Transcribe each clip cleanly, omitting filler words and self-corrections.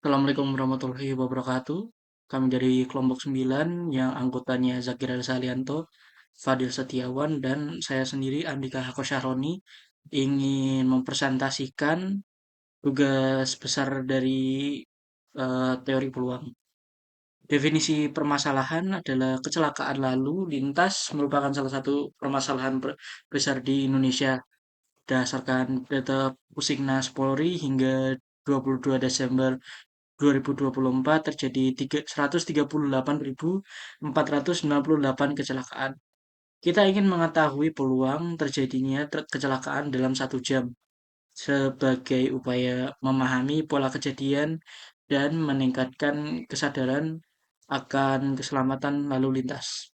Assalamualaikum warahmatullahi wabarakatuh. Kami dari kelompok 9 yang anggotanya Zakir Salianto, Fadil Setiawan, dan saya sendiri Andika Hako Syahroni ingin mempresentasikan tugas besar dari teori peluang. Definisi permasalahan adalah kecelakaan lalu lintas merupakan salah satu permasalahan besar di Indonesia. Berdasarkan data Pusiknas Polri hingga 22 Desember 2024 terjadi 138.498 kecelakaan. Kita ingin mengetahui peluang terjadinya kecelakaan dalam 1 jam sebagai upaya memahami pola kejadian dan meningkatkan kesadaran akan keselamatan lalu lintas.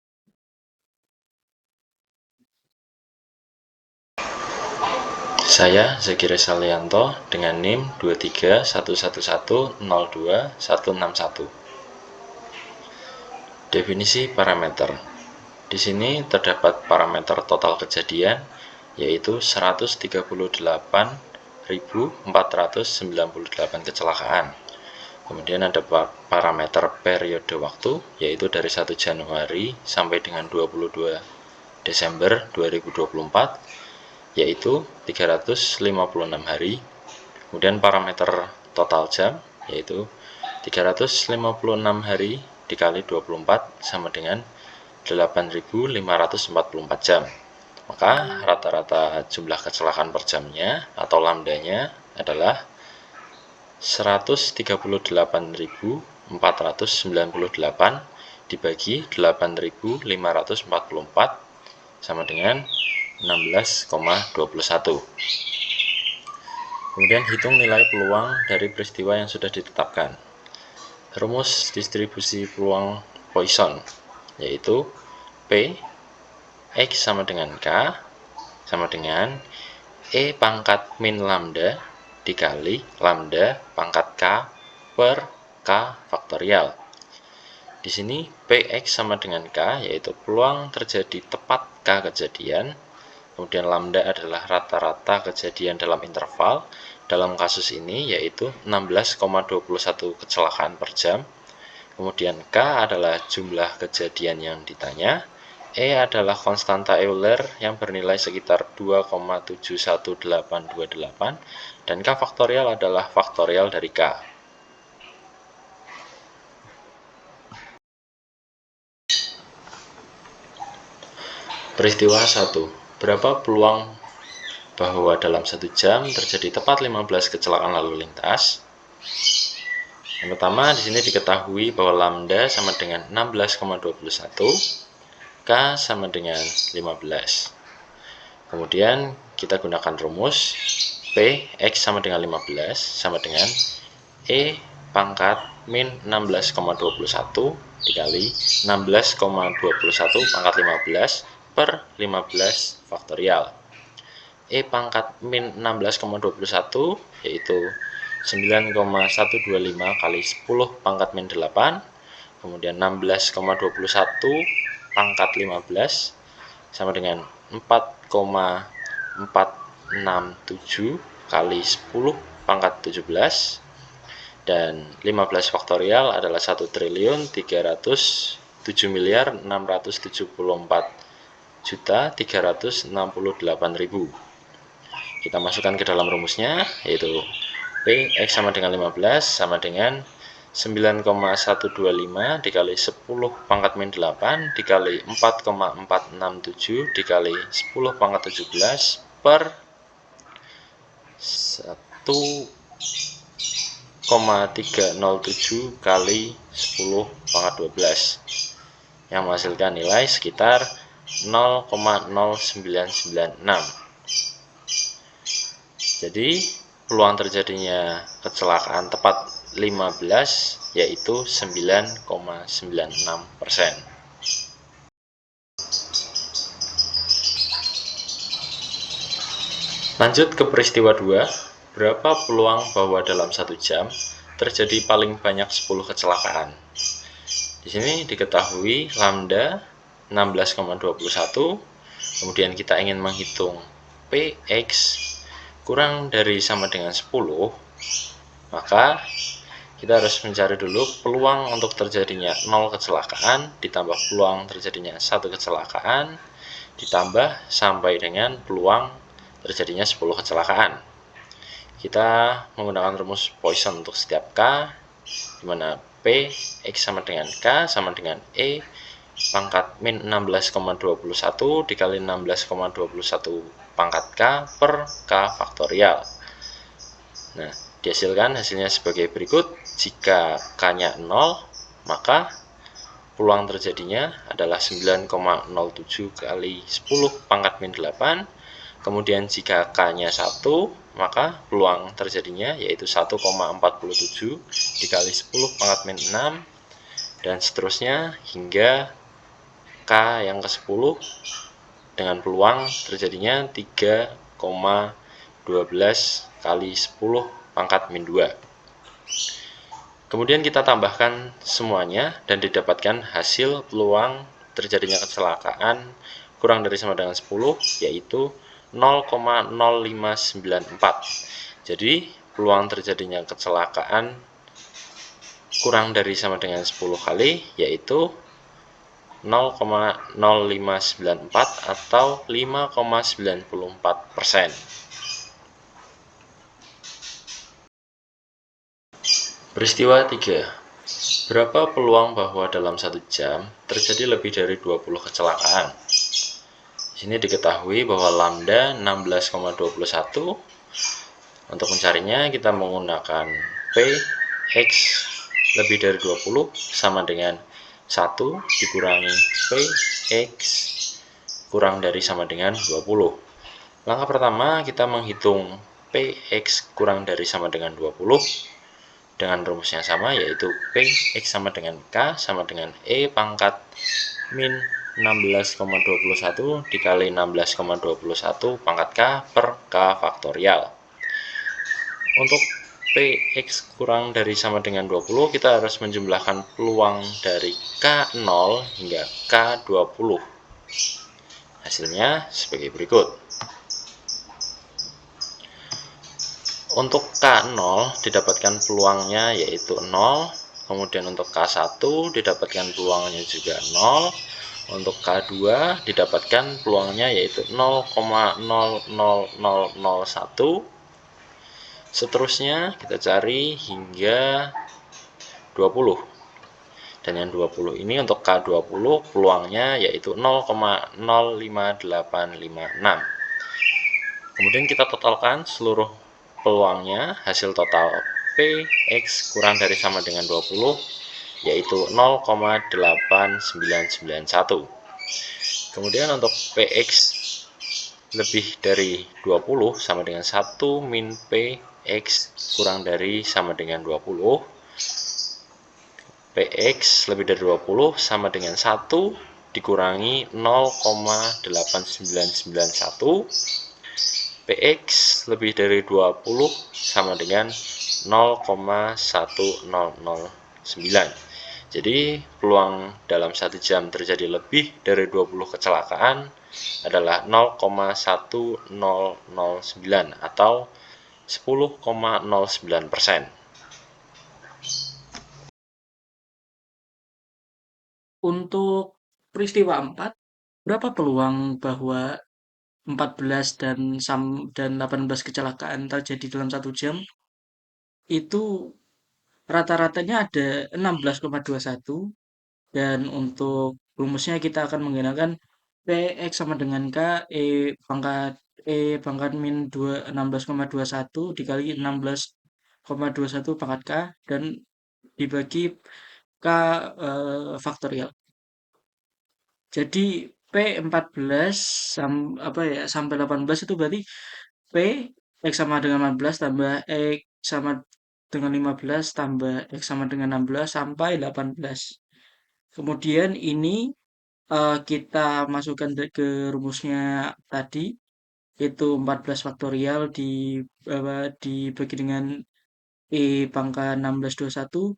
Saya Zakir Salianto dengan NIM 23111021161. Definisi parameter. Di sini terdapat parameter total kejadian yaitu 138.498 kecelakaan. Kemudian ada parameter periode waktu yaitu dari 1 Januari sampai dengan 22 Desember 2024 yaitu 356 hari. Kemudian parameter total jam yaitu 356 hari dikali 24 sama dengan 8.544 jam. Maka rata-rata jumlah kecelakaan per jamnya atau lambdanya adalah 138.498 dibagi 8.544 sama dengan 16,21. Kemudian hitung nilai peluang dari peristiwa yang sudah ditetapkan. Rumus distribusi peluang Poisson yaitu P X sama dengan K sama dengan E pangkat min lambda dikali lambda pangkat K per K faktorial. Di sini Px sama dengan K yaitu peluang terjadi tepat K kejadian. Kemudian lambda adalah rata-rata kejadian dalam interval. Dalam kasus ini yaitu 16,21 kecelakaan per jam. Kemudian K adalah jumlah kejadian yang ditanya. E adalah konstanta Euler yang bernilai sekitar 2,71828 dan K faktorial adalah faktorial dari K. Peristiwa 1. Berapa peluang bahwa dalam 1 jam terjadi tepat 15 kecelakaan lalu lintas? Yang pertama, di sini diketahui bahwa lambda sama dengan 16,21, K sama dengan 15. Kemudian kita gunakan rumus P X sama dengan 15 sama dengan E pangkat min 16,21 dikali 16,21 pangkat 15 per 15 faktorial. E pangkat min 16,21 yaitu 9,125 kali 10 pangkat min 8, kemudian 16,21 pangkat 15 sama dengan 4,467 kali 10 pangkat 17, dan 15 faktorial adalah 1.307.674.368.000. Kita masukkan ke dalam rumusnya yaitu P X sama dengan 15 sama dengan 9,125 dikali 10 pangkat min 8 dikali 4,467 dikali 10 pangkat 17 per 1,307 kali 10 pangkat 12 yang menghasilkan nilai sekitar 0,0996. Jadi peluang terjadinya kecelakaan tepat 15 yaitu 9,96%. Lanjut ke peristiwa 2. Berapa peluang bahwa dalam 1 jam terjadi paling banyak 10 kecelakaan? Di sini diketahui lambda 16,21. Kemudian kita ingin menghitung Px kurang dari sama dengan 10, maka kita harus mencari dulu peluang untuk terjadinya 0 kecelakaan ditambah peluang terjadinya 1 kecelakaan ditambah sampai dengan peluang terjadinya 10 kecelakaan. Kita menggunakan rumus Poisson untuk setiap K, di mana P X sama dengan K sama dengan E pangkat min 16,21 dikali 16,21 pangkat K per K faktorial. Nah, dihasilkan hasilnya sebagai berikut. Jika K-nya 0, maka peluang terjadinya adalah 9,07 kali 10 pangkat min 8. Kemudian jika K-nya 1, maka peluang terjadinya yaitu 1,47 dikali 10 pangkat min 6. Dan seterusnya hingga K yang ke-10 dengan peluang terjadinya 3,12 kali 10 pangkat min 2. Kemudian kita tambahkan semuanya dan didapatkan hasil peluang terjadinya kecelakaan kurang dari sama dengan 10, yaitu 0,0594. Jadi peluang terjadinya kecelakaan kurang dari sama dengan 10 kali, yaitu 0,0594 atau 5,94%. Peristiwa 3. Berapa peluang bahwa dalam 1 jam terjadi lebih dari 20 kecelakaan? Di sini diketahui bahwa lambda 16,21. Untuk mencarinya kita menggunakan P X lebih dari 20 sama dengan 1 dikurangi P X kurang dari sama dengan 20. Langkah pertama kita menghitung Px kurang dari sama dengan 20 dengan rumus yang sama, yaitu Px sama dengan K sama dengan E pangkat min 16,21 dikali 16,21 pangkat K per K faktorial. Untuk Px kurang dari sama dengan 20, kita harus menjumlahkan peluang dari K0 hingga K20. Hasilnya sebagai berikut. Untuk K0 didapatkan peluangnya yaitu 0, kemudian untuk K1 didapatkan peluangnya juga 0, untuk K2 didapatkan peluangnya yaitu 0,00001. Seterusnya kita cari hingga 20. Dan yang 20 ini untuk K20 peluangnya yaitu 0,05856. Kemudian kita totalkan seluruh peluangnya, hasil total Px kurang dari sama dengan 20 yaitu 0,8991. Kemudian untuk Px lebih dari 20 sama dengan 1 min Px kurang dari sama dengan 20. Px lebih dari 20 sama dengan 1 dikurangi 0,8991. Px lebih dari 20 sama dengan 0,1009. Jadi peluang dalam 1 jam terjadi lebih dari 20 kecelakaan adalah 0,1009 atau 10,09%. Untuk peristiwa 4, berapa peluang bahwa 14 dan 18 kecelakaan terjadi dalam 1 jam? Itu rata-ratanya ada 16,21, dan untuk rumusnya kita akan menggunakan Px sama dengan K E pangkat min 16,21 dikali 16,21 pangkat K dan dibagi K faktorial. Jadi P14 sampai 18 itu berarti P X sama dengan 14 tambah X sama dengan 15 tambah X sama dengan 16 sampai 18. Kemudian ini kita masukkan ke rumusnya tadi, itu 14 faktorial dibagi dengan E pangkat 16,21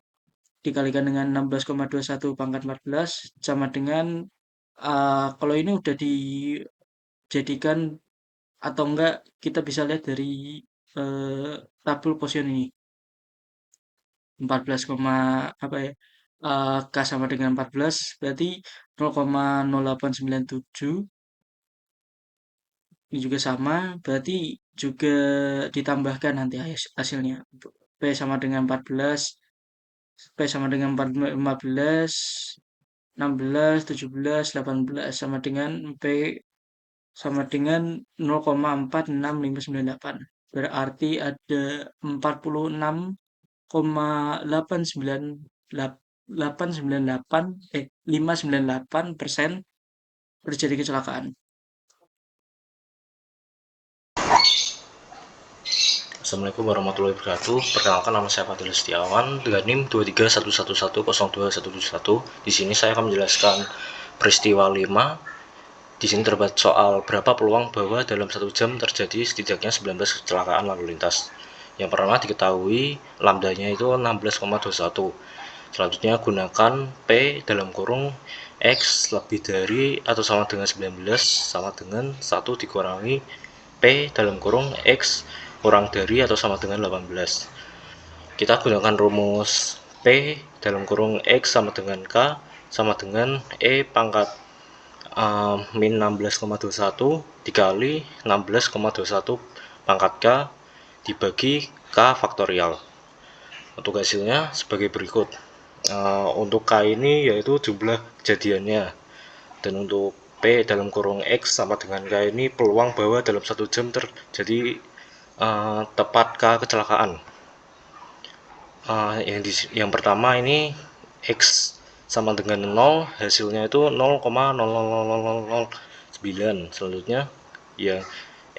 dikalikan dengan 16,21 pangkat 14 sama dengan kalau ini udah dijadikan atau enggak, kita bisa lihat dari tabel position ini. 14, apa ya, K sama dengan 14 berarti 0,0897. Ini juga sama, berarti juga ditambahkan nanti hasilnya. P sama dengan 14, P sama dengan 15, 16, 17, 18 sama dengan P sama dengan 0,46598. Berarti ada 46,598% terjadi kecelakaan. Assalamualaikum warahmatullahi wabarakatuh. Perkenalkan, nama saya Fadil Setiawan dengan NIM 2311102171. Di sini saya akan menjelaskan peristiwa 5. Di sini terdapat soal berapa peluang bahwa dalam 1 jam terjadi setidaknya 19 kecelakaan lalu lintas. Yang pertama diketahui lambdanya itu 16,21. Selanjutnya gunakan P dalam kurung X lebih dari atau sama dengan 19 sama dengan 1 dikurangi P dalam kurung X kurang dari atau sama dengan 18. Kita gunakan rumus P dalam kurung X sama dengan K sama dengan E pangkat min 16,21 dikali 16,21 pangkat K dibagi K faktorial. Untuk hasilnya sebagai berikut. Untuk K ini yaitu jumlah kejadiannya, dan untuk P dalam kurung X sama dengan K ini peluang bahwa dalam 1 jam terjadi tepat K kecelakaan. Yang pertama ini X sama dengan 0, hasilnya itu 0,00009. Selanjutnya yang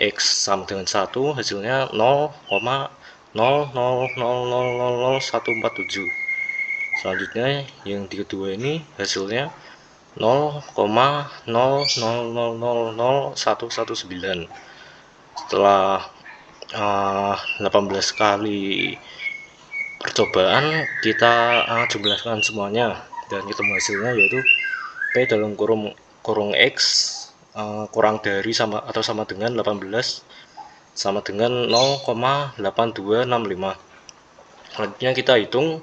X sama dengan 1, hasilnya 0,000000147. Selanjutnya yang di kedua ini hasilnya 0,0000119. Setelah 18 kali percobaan kita jumlahkan semuanya dan ketemu hasilnya yaitu P dalam kurung X kurang dari sama atau sama dengan 18 sama dengan 0,8265. Selanjutnya kita hitung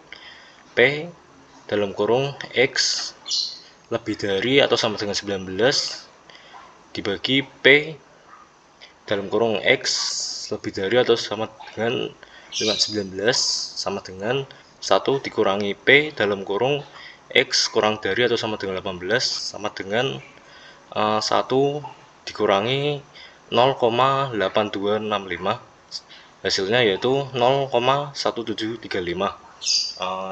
P dalam kurung X lebih dari atau sama dengan 19 dibagi P dalam kurung X lebih dari atau sama dengan 19 sama dengan 1 dikurangi P dalam kurung X kurang dari atau sama dengan 18 sama dengan 1 dikurangi 0,8265. Hasilnya yaitu 0,1735.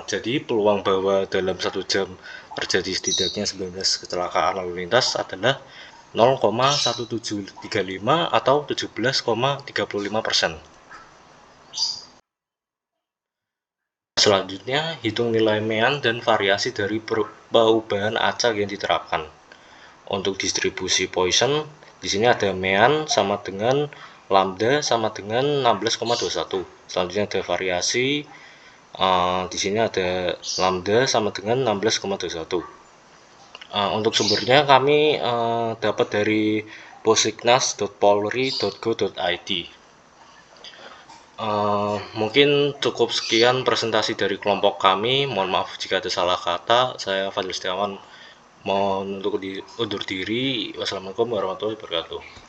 Jadi peluang bahwa dalam 1 jam terjadi setidaknya 19 kecelakaan lalu lintas adalah 0,1735 atau 17,35%. Selanjutnya, hitung nilai mean dan variasi dari perubahan acak yang diterapkan. Untuk distribusi Poisson, di sini ada mean sama dengan lambda sama dengan 16,21. Selanjutnya ada variasi, di sini ada lambda sama dengan 16,21. Untuk sumbernya kami dapat dari posiknas.polri.go.id. Mungkin cukup sekian presentasi dari kelompok kami. Mohon maaf jika ada salah kata. Saya Fadil Setiawan mohon untuk undur diri. Wassalamualaikum warahmatullahi wabarakatuh.